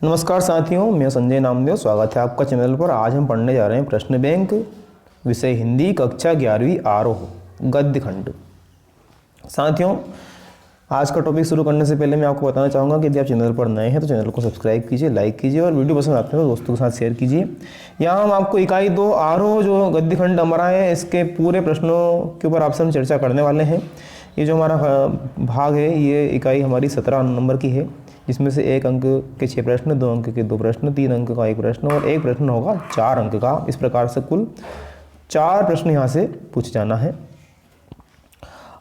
नमस्कार साथियों, मैं संजय नामदेव। स्वागत है आपका चैनल पर। आज हम पढ़ने जा रहे हैं प्रश्न बैंक, विषय हिंदी, कक्षा 11वीं, आरोह, गद्य खंड। साथियों, आज का टॉपिक शुरू करने से पहले मैं आपको बताना चाहूँगा कि यदि आप चैनल पर नए हैं तो चैनल को सब्सक्राइब कीजिए, लाइक कीजिए और वीडियो पसंद आते हैं तो दोस्तों के साथ शेयर कीजिए। यहाँ हम आपको इकाई 2 आरोह जो गद्य खंड हमारा है, इसके पूरे प्रश्नों के ऊपर आपसे हम चर्चा करने वाले हैं। ये जो हमारा भाग है, ये इकाई हमारी 17 नंबर की है, जिसमें से 1 अंक के 6 प्रश्न, 2 अंक के 2 प्रश्न, 3 अंक का 1 प्रश्न और 1 प्रश्न होगा 4 अंक का। इस प्रकार से कुल 4 प्रश्न यहाँ से पूछ जाना है।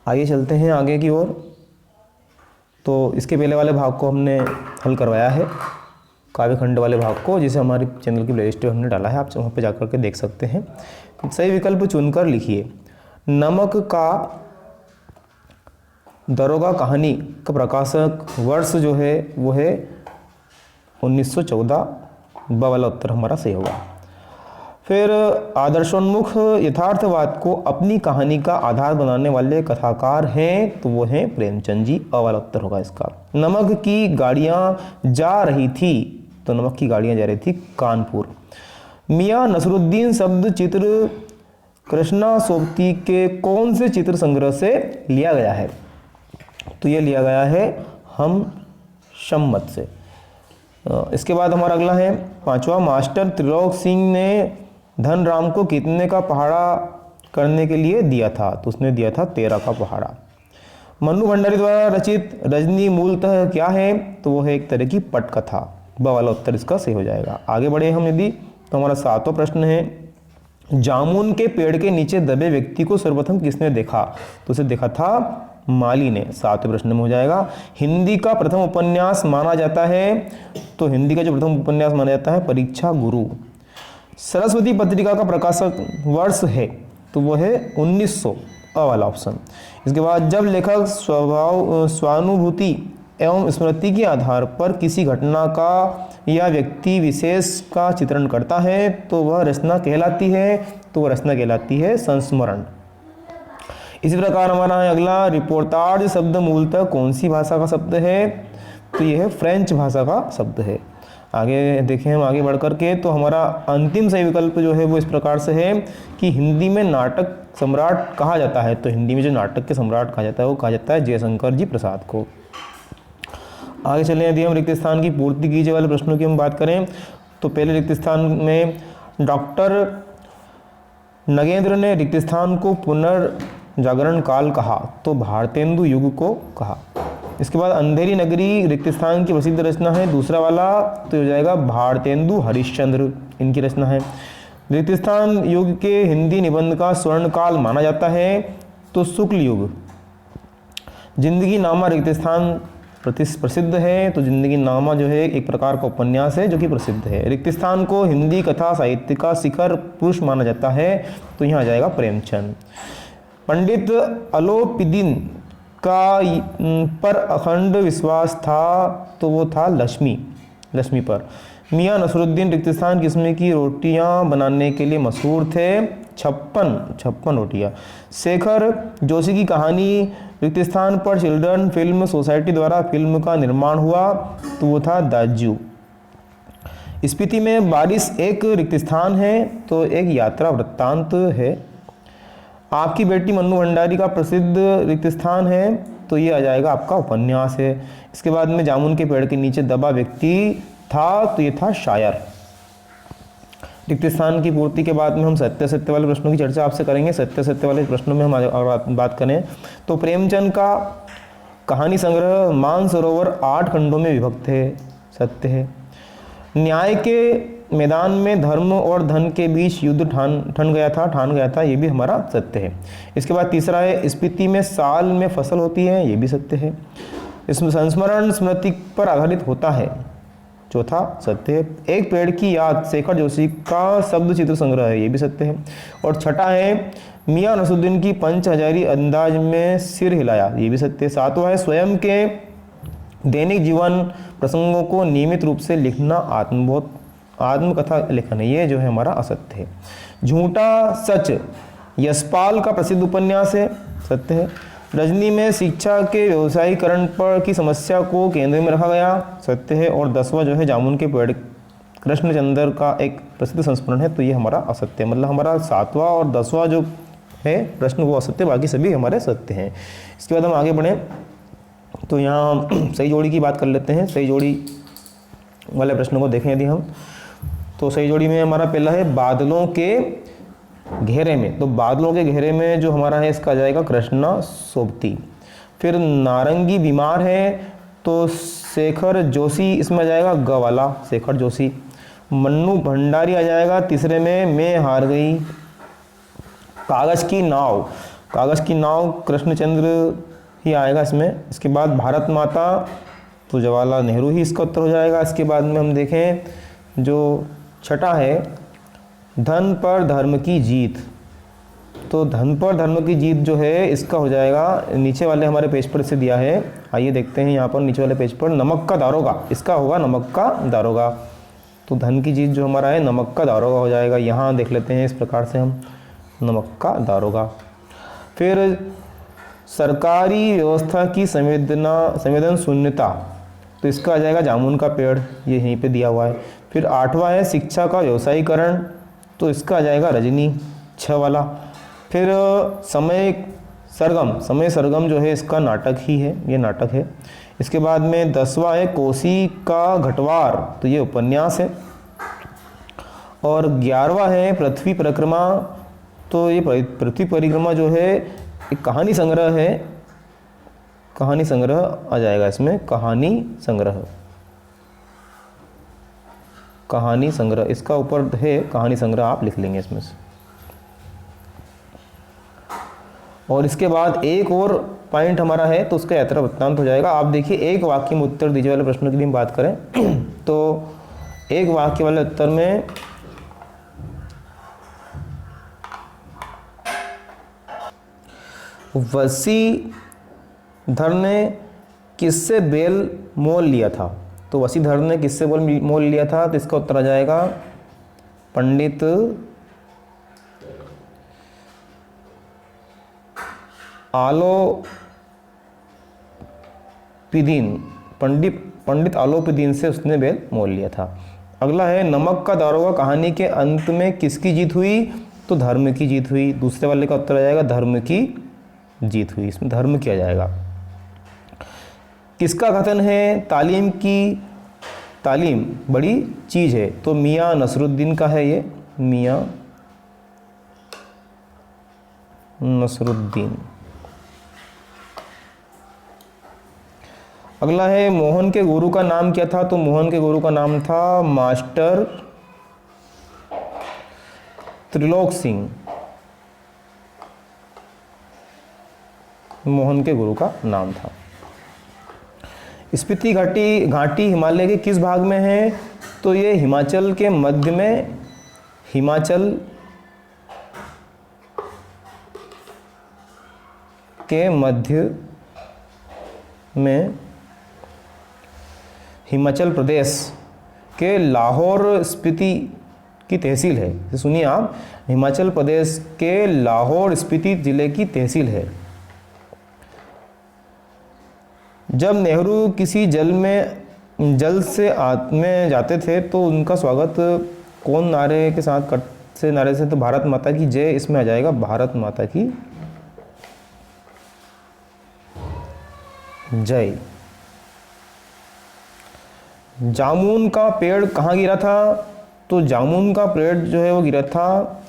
आइए चलते हैं आगे की ओर। तो इसके पहले वाले भाग को हमने हल करवाया है, काव्य खंड वाले भाग को, जिसे हमारी चैनल की प्लेलिस्ट में हमने डाला है, आप वहाँ पर जाकर के देख सकते हैं। सही विकल्प चुनकर लिखिए। नमक का दरोगा कहानी का प्रकाशक वर्ष जो है वो है 1914। ब वाला उत्तर हमारा सही होगा। फिर आदर्शोन्मुख यथार्थवाद को अपनी कहानी का आधार बनाने वाले कथाकार हैं तो वो हैं प्रेमचंद जी। अ वाला उत्तर होगा इसका। नमक की गाड़ियां जा रही थी, तो नमक की गाड़ियां जा रही थी कानपुर। मियां नसरुद्दीन शब्द चित्र कृष्णा सोबती के कौन से चित्र संग्रह से लिया गया है? तो ये लिया गया है हम शम्मत से। इसके बाद हमारा अगला है 5वां। मास्टर त्रिलोक सिंह ने धनराम को कितने का पहाड़ा करने के लिए दिया था? तो उसने दिया था 13 का पहाड़ा। मन्नू भंडारी द्वारा रचित रजनी मूलतः क्या है? तो वो है एक तरह की पटकथा। ब वाला उत्तर इसका सही हो जाएगा। आगे बढ़े हम यदि, तो हमारा 7वां प्रश्न है, जामुन के पेड़ के नीचे दबे व्यक्ति को सर्वप्रथम किसने देखा? तो उसे देखा था माली ने। 7वें प्रश्न में हो जाएगा। हिंदी का प्रथम उपन्यास माना जाता है, तो हिंदी का जो प्रथम उपन्यास माना जाता है परीक्षा गुरु। सरस्वती पत्रिका का प्रकाशक वर्ष है, तो वो है 1900। अ वाला ऑप्शन। इसके बाद जब लेखक स्वानुभूति एवं स्मृति के आधार पर किसी घटना का या व्यक्ति विशेष का चित्रण करता है तो वह रचना कहलाती है, तो वह रचना कहलाती है संस्मरण। इसी प्रकार हमारा अगला रिपोर्टाज शब्द मूलतः कौन सी भाषा का शब्द है? तो यह है फ्रेंच भाषा का शब्द है। आगे देखें हम आगे बढ़ कर के, तो हमारा अंतिम सही विकल्प जो है वो इस प्रकार से है कि हिंदी में नाटक सम्राट कहा जाता है। तो हिंदी में जो नाटक के सम्राट कहा जाता है वो कहा जाता है जयशंकर जी प्रसाद को। आगे चलें, यदि हम रिक्त स्थान की पूर्ति कीजिए वाले प्रश्नों की हम बात करें, तो पहले रिक्त स्थान में डॉक्टर नगेंद्र ने रिक्त स्थान को पुनर्जागरण काल कहा, तो भारतेंदु युग को कहा। इसके बाद अंधेरी नगरी रिक्त स्थान की प्रसिद्ध रचना है। दूसरा वाला तो हो जाएगा भारतेंदु हरिश्चंद्र, इनकी रचना है। रिक्त स्थान युग के हिंदी निबंध का स्वर्ण काल माना जाता है, तो शुक्ल युग। जिंदगी नामा रिक्त स्थान प्रसिद्ध है, तो जिंदगी नामा जो है एक प्रकार का उपन्यास है जो कि प्रसिद्ध है। रिक्त स्थान को हिंदी कथा साहित्य का शिखर पुरुष माना जाता है, तो यहाँ आ जाएगा प्रेमचंद। पंडित अलोपीदीन का पर अखंड विश्वास था, तो वो था लक्ष्मी पर। मियां नसरुद्दीन रिक्त स्थान किस्म की रोटियां बनाने के लिए मशहूर थे, 56 रोटियां। शेखर जोशी की कहानी रिक्त स्थान पर चिल्ड्रन फिल्म सोसाइटी द्वारा फिल्म का निर्माण हुआ, तो वो था दाजू। स्पीति में बारिश एक रिक्त स्थान है, तो एक यात्रा वृत्तांत है। आपकी बेटी मन्नू भंडारी का प्रसिद्ध रिक्त स्थान है, तो ये आ जाएगा आपका उपन्यास है। इसके बाद में जामुन के पेड़ के नीचे दबा व्यक्ति था, तो ये था शायर। रिक्त स्थान की पूर्ति के बाद में हम सत्य वाले प्रश्नों की चर्चा आपसे करेंगे। सत्य वाले प्रश्नों में हम अगर बात करें, तो प्रेमचंद का कहानी संग्रह मानसरोवर 8 खंडों में विभक्त है, सत्य है। न्याय के मैदान में धर्म और धन के बीच युद्ध ठान गया था, ये भी हमारा सत्य है। इसके बाद तीसरा है स्पीति में साल में फसल होती है, ये भी सत्य है। इसमें संस्मरण स्मृति पर आधारित होता है, चौथा सत्य है। एक पेड़ की याद शेखर जोशी का शब्द चित्र संग्रह है, ये भी सत्य है। और छठा है मियां नसरुद्दीन की 5 हजारी अंदाज में सिर हिलाया, ये भी सत्य है। 7वां है स्वयं के दैनिक जीवन प्रसंगों को नियमित रूप से लिखना आत्मकथा लेखन है, ये जो है हमारा असत्य है। झूठा सच यशपाल का प्रसिद्ध उपन्यास है, सत्य है। रजनी में शिक्षा के व्यवसायीकरण पर की समस्या को केंद्र में रखा गया, सत्य है। और 10वां जो है जामुन के पेड़ कृष्णचंद्र का एक प्रसिद्ध संस्मरण है, तो ये हमारा असत्य, मतलब हमारा 7वां और 10वां जो है प्रश्न वो असत्य, बाकी सभी हमारे सत्य हैं। इसके बाद हम आगे बढ़ें तो यहाँ सही जोड़ी की बात कर लेते हैं। सही जोड़ी वाले प्रश्न को देखें यदि हम, तो सही जोड़ी में हमारा पहला है बादलों के घेरे में, तो बादलों के घेरे में जो हमारा है इसका आ जाएगा कृष्णा सोबती। फिर नारंगी बीमार है, तो शेखर जोशी इसमें आ जाएगा ग वाला, शेखर जोशी। मन्नू भंडारी आ जाएगा तीसरे में, मैं हार गई। कागज की नाव, कागज की नाव कृष्णचंद्र ही आएगा इसमें। इसके बाद भारत माता, तो जवाहरलाल नेहरू ही इसका उत्तर हो जाएगा। इसके बाद में हम देखें जो छठा है धन पर धर्म की जीत, तो धन पर धर्म की जीत जो है इसका हो जाएगा, नीचे वाले हमारे पेज पर इसे दिया है, आइए देखते हैं यहाँ पर नीचे वाले पेज पर, नमक का दारोगा, इसका होगा नमक का दारोगा। तो धन की जीत जो हमारा है नमक का दारोगा हो जाएगा। यहाँ देख लेते हैं इस प्रकार से हम, नमक का दारोगा। फिर सरकारी व्यवस्था की संवेदन शून्यता, तो इसका आ जाएगा जामुन का पेड़, ये यहीं पे दिया हुआ है। फिर 8वां है शिक्षा का व्यवसायीकरण, तो इसका आ जाएगा रजनी 6 वाला। फिर समय सरगम जो है इसका नाटक ही है, ये नाटक है। इसके बाद में 10वां है कोसी का घटवार, तो ये उपन्यास है। और 11वां है पृथ्वी परिक्रमा, तो ये पृथ्वी परिक्रमा जो है एक कहानी संग्रह है, कहानी संग्रह आ जाएगा इसमें, कहानी संग्रह, कहानी संग्रह इसका ऊपर है, कहानी संग्रह आप लिख लेंगे इसमें से। और इसके बाद एक और पॉइंट हमारा है, तो उसका यात्रा वृत्तांत हो जाएगा। आप देखिए एक वाक्य में उत्तर दीजिए वाले प्रश्नों की भी हम बात करें तो एक वाक्य वाले उत्तर में वसीधर ने किससे बेल मोल लिया था, तो वसीधर ने किससे मोल लिया था, तो इसका उत्तर आ जाएगा पंडित आलोपीदीन, पंडित आलोपीदीन से उसने बेल मोल लिया था। अगला है नमक का दारोगा कहानी के अंत में किसकी जीत हुई, तो धर्म की जीत हुई। दूसरे वाले का उत्तर आ जाएगा धर्म की जीत हुई, इसमें धर्म किया जाएगा। किसका कथन है तालीम बड़ी चीज़ है, तो मियाँ नसरुद्दीन का है ये, मियाँ नसरुद्दीन। अगला है मोहन के गुरु का नाम क्या था, तो मोहन के गुरु का नाम था मास्टर त्रिलोक सिंह, मोहन के गुरु का नाम था। स्पीति घाटी हिमालय के किस भाग में है, तो ये हिमाचल के मध्य में, हिमाचल के मध्य में, हिमाचल प्रदेश के लाहौर स्पीति की तहसील है। तो सुनिए आप, हिमाचल प्रदेश के लाहौर स्पीति जिले की तहसील है। जब नेहरू किसी जल में जाते थे तो उनका स्वागत कौन नारे के साथ नारे से, तो भारत माता की जय, इसमें आ जाएगा भारत माता की जय। जामुन का पेड़ कहाँ गिरा था, तो जामुन का पेड़ जो है वो गिरा था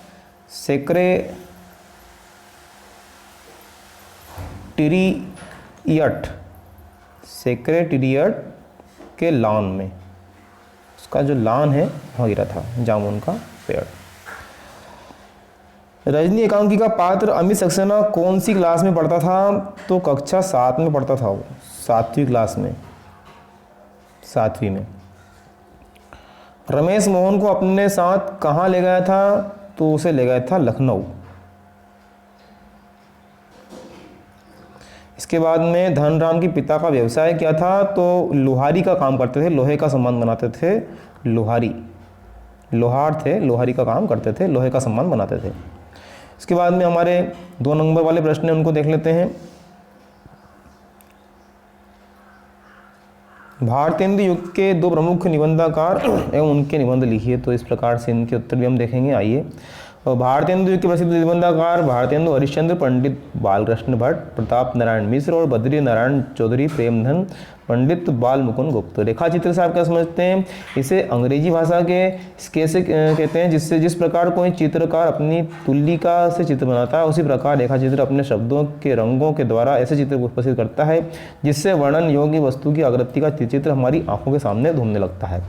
सेक्रेटेरिएट के लॉन में, उसका जो लॉन है वहाँ गिरा था जामुन का पेड़। रजनी एकांकी का पात्र अमित सक्सेना कौन सी क्लास में पढ़ता था, तो कक्षा 7 में पढ़ता था वो, 7वीं क्लास में, 7वीं में। रमेश मोहन को अपने साथ कहाँ ले गया था, तो उसे ले गया था लखनऊ। इसके बाद में धनराम के पिता का व्यवसाय क्या था, तो लोहारी का काम करते थे, लोहे का सामान बनाते थे, लोहार थे, लोहारी का काम करते थे, लोहे का सामान बनाते थे। इसके बाद में हमारे 2 नंबर वाले प्रश्न हैं, उनको देख लेते हैं। भारतेंदु युग के दो प्रमुख निबंधकार एवं उनके निबंध लिखिए। तो इस प्रकार से इनके उत्तर भी हम देखेंगे। आइए, और भारतेंदु युग के प्रसिद्ध निबंधकार भारतेंदु हरिश्चंद्र, पंडित बालकृष्ण भट्ट, प्रताप नारायण मिश्र और बद्री नारायण चौधरी, प्रेमधन, पंडित बाल मुकुंद गुप्त। रेखा चित्र से आप क्या समझते हैं? इसे अंग्रेजी भाषा के कैसे कहते हैं? जिस प्रकार कोई चित्रकार अपनी तुलिका से चित्र बनाता है, उसी प्रकार रेखा चित्र अपने शब्दों के रंगों के द्वारा ऐसे चित्र प्रस्तुत करता है जिससे वर्णन योग्य वस्तु की आकृति का चित्र हमारी आंखों के सामने घूमने लगता है।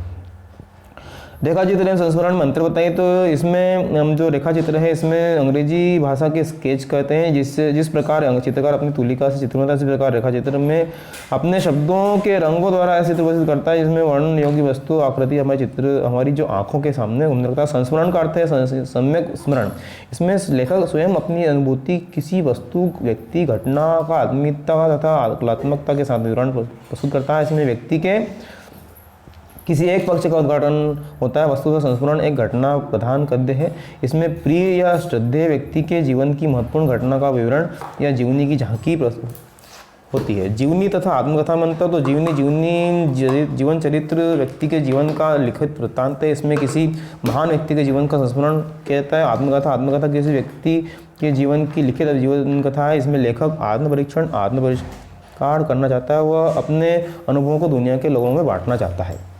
रेखा चित्र एवं संस्मरण में अंतर बताइए। तो इसमें हम जो रेखा चित्र है इसमें अंग्रेजी भाषा के स्केच कहते हैं, जिस प्रकार चित्रकार अपनी तुलिका से चित्र बनाता है, इसी प्रकार रेखा चित्र में अपने शब्दों के रंगों द्वारा ऐसे चित्र प्रस्तुत करता है जिसमें वर्णन योग्य वस्तु आकृति हमारी जो आंखों के सामने घूमने लगता है। संस्मरण का अर्थ है सम्यक स्मरण। इसमें लेखक स्वयं अपनी अनुभूति किसी वस्तु, व्यक्ति, घटना का आत्मीयता तथा कलात्मकता के साथ विवरण प्रस्तुत करता है। इसमें व्यक्ति के किसी एक पक्ष का उद्घाटन होता है। वस्तु का संस्मरण एक घटना प्रधान गद्य है। इसमें प्रिय या श्रद्धेय व्यक्ति के जीवन की महत्वपूर्ण घटना का विवरण या जीवनी की झांकी होती है। जीवनी तथा आत्मकथा में अंतर। तो जीवन चरित्र व्यक्ति के जीवन का लिखित वृत्तांत है। इसमें किसी महान व्यक्ति के जीवन का संस्मरण कहता है। आत्मकथा किसी व्यक्ति के जीवन की लिखित जीवन कथा है। इसमें लेखक आत्मपरिष्कार करना चाहता है, वह अपने अनुभवों को दुनिया के लोगों में बांटना चाहता है।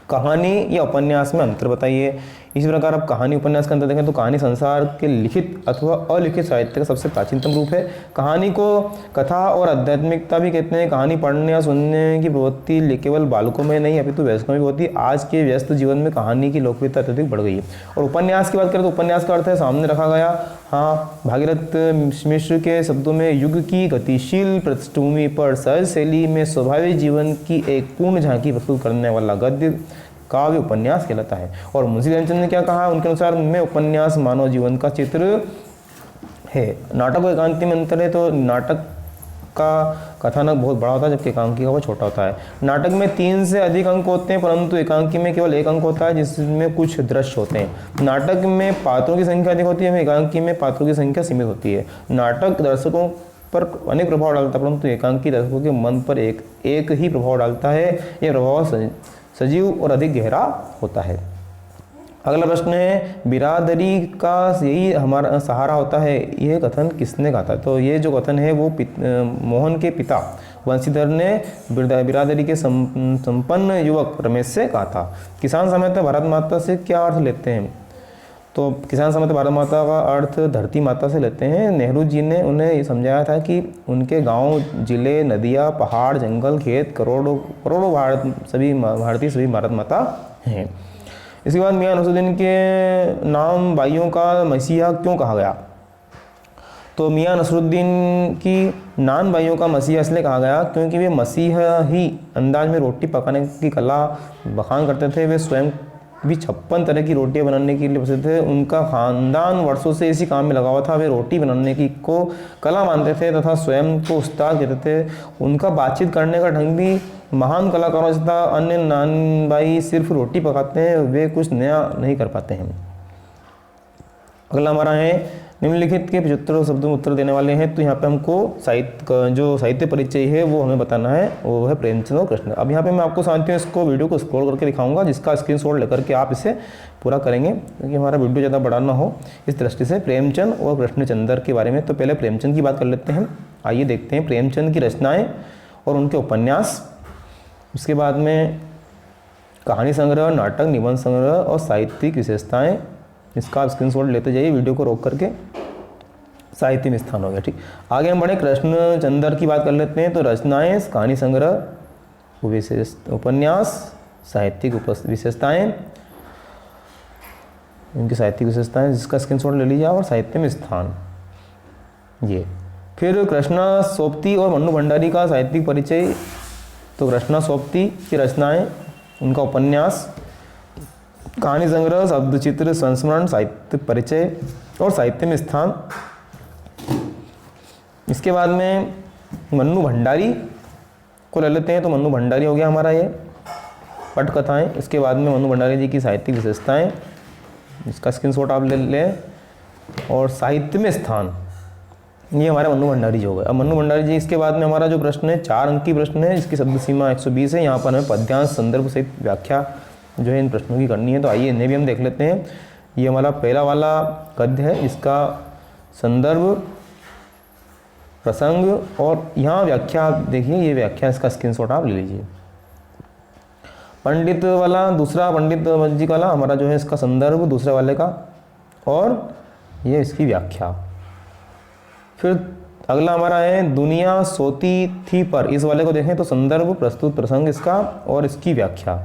कहानी या उपन्यास में अंतर बताइए। इसी प्रकार आप कहानी उपन्यास का अंतर देखें तो कहानी संसार के लिखित अथवा अलिखित साहित्य का सबसे प्राचीनतम रूप है। कहानी को कथा और आध्यात्मिकता भी कहते हैं। कहानी पढ़ने या सुनने की प्रवृत्ति केवल बालकों में नहीं अपितु वयस्कों में भी होती है। आज के व्यस्त जीवन में कहानी की लोकप्रियता अत्यधिक बढ़ गई है। और उपन्यास की बात करें तो उपन्यास का अर्थ है सामने रखा गया। हाँ, भागीरथ मिश्र के शब्दों में युग की गतिशील पृष्ठभूमि पर सहज शैली में स्वाभाविक जीवन की एक पूर्ण झांकी प्रस्तुत करने वाला गद्य काव्य उपन्यास कहलाता है। और मुंशी प्रेमचंद ने क्या कहा? उनके अनुसार में उपन्यास मानव जीवन का चित्र है। नाटक और एकांकी में अंतर है। तो नाटक का कथानक बहुत बड़ा होता है जबकि एकांकी का वो छोटा होता है। नाटक में 3 से अधिक अंक होते हैं परंतु एकांकी में केवल 1 अंक होता है जिसमें कुछ दृश्य होते हैं। नाटक में पात्रों की संख्या अधिक होती है, एकांकी में पात्रों की संख्या सीमित होती है। नाटक दर्शकों पर अनेक प्रभाव डालता है परंतु एकांकी दर्शकों के मन पर एक ही प्रभाव डालता है। यह प्रभाव सजीव और अधिक गहरा होता है। अगला प्रश्न है, बिरादरी का यही हमारा सहारा होता है, यह कथन किसने कहा था? तो ये जो कथन है वो मोहन के पिता वंशीधर ने बिरादरी के संपन्न युवक रमेश से कहा था। किसान समयतः भारत माता से क्या अर्थ लेते हैं? तो किसान समयतः भारत माता का अर्थ धरती माता से लेते हैं। नेहरू जी ने उन्हें ये समझाया था कि उनके गांव, जिले, नदियाँ, पहाड़, जंगल, खेत, करोड़ों भारतीय सभी भारत माता हैं। इसके बाद मियां नसरुद्दीन के नाम भाइयों का मसीहा क्यों कहा गया? तो मियां नसरुद्दीन की नान भाइयों का मसीहा इसलिए कहा गया क्योंकि वे मसीही अंदाज में रोटी पकाने की कला बखान करते थे। वे स्वयं भी 56 तरह की रोटियां बनाने के लिए प्रसिद्ध थे। उनका खानदान वर्षों से इसी काम में लगा हुआ था। वे रोटी बनाने की को कला मानते थे तथा स्वयं को उस्ताद कहते थे। उनका बातचीत करने का ढंग भी महान कलाकारों से था। अन्य नान भाई सिर्फ रोटी पकाते हैं, वे कुछ नया नहीं कर पाते हैं। अगला हमारा है, निम्नलिखित के 75 शब्दों में उत्तर देने वाले हैं। तो यहाँ पे हमको साहित्य परिचय है वो हमें बताना है, वो है प्रेमचंद और कृष्ण। अब यहाँ पे मैं आपको साथियों इसको वीडियो को स्क्रॉल करके दिखाऊंगा जिसका स्क्रीनशॉट लेकर के आप इसे पूरा करेंगे क्योंकि हमारा वीडियो ज़्यादा बड़ा ना हो इस दृष्टि से। प्रेमचंद और कृष्णचंद्र के बारे में तो पहले प्रेमचंद की बात कर लेते हैं। आइए देखते हैं प्रेमचंद की रचनाएँ और उनके उपन्यास। उसके बाद में कहानी संग्रह, नाटक, निबंध संग्रह और साहित्यिक विशेषताएँ। इसका स्क्रीनशॉट लेते जाइए वीडियो को रोक करके। साहित्य में स्थान हो गया, ठीक। आगे हम बढ़े कृष्णचंद्र की बात कर लेते हैं। तो रचनाएं, कहानी संग्रह, उपन्यास, साहित्यिक विशेषताएं, इनकी साहित्यिक विशेषताएं जिसका स्क्रीनशॉट ले लीजिए और साहित्य में स्थान ये। फिर कृष्णा सोपती और मन्नू भंडारी का साहित्यिक परिचय। तो कृष्णा सोपती की रचनाएं, उनका उपन्यास, कहानी संग्रह, शब्द चित्र, संस्मरण, साहित्य परिचय और साहित्य में स्थान। इसके बाद में मन्नू भंडारी को ले लेते हैं। तो मन्नू भंडारी हो गया हमारा ये पटकथाएं। इसके बाद में मन्नू भंडारी जी की साहित्यिक विशेषताएं, इसका स्क्रीनशॉट आप ले लें और साहित्य में स्थान। ये हमारे मन्नू भंडारी जी हो गए। अब मन्नू भंडारी जी, इसके बाद में हमारा जो प्रश्न है 4 अंक की प्रश्न है, इसकी शब्द सीमा 120 है। यहाँ पर हमें पद्यांश संदर्भ सहित व्याख्या जो है इन प्रश्नों की करनी है, तो आइए इन्हें भी हम देख लेते हैं। ये हमारा पहला वाला गद्य है, इसका संदर्भ, प्रसंग और यहाँ व्याख्या देखिए, ये व्याख्या, इसका स्क्रीनशॉट आप ले लीजिए। पंडित वाला, दूसरा पंडित जी वाला हमारा जो है इसका संदर्भ दूसरे वाले का, और ये इसकी व्याख्या। फिर अगला हमारा है दुनिया सोती थी पर, इस वाले को देखें तो संदर्भ, प्रस्तुत, प्रसंग इसका और इसकी व्याख्या।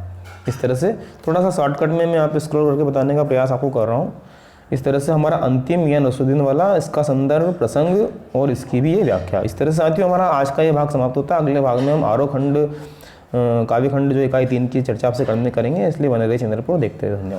इस तरह से थोड़ा सा शॉर्टकट में मैं यहाँ पे स्क्रॉल करके बताने का प्रयास आपको कर रहा हूँ। इस तरह से हमारा अंतिम या नसरुद्दीन वाला, इसका संदर्भ, प्रसंग और इसकी भी ये व्याख्या। इस तरह से साथियों हमारा आज का ये भाग समाप्त होता है। अगले भाग में हम आरोह खंड, काव्य खंड जो इकाई 3 की चर्चा आपसे करेंगे, इसलिए बने रहिए चैनल पर, देखते रहिए। धन्यवाद।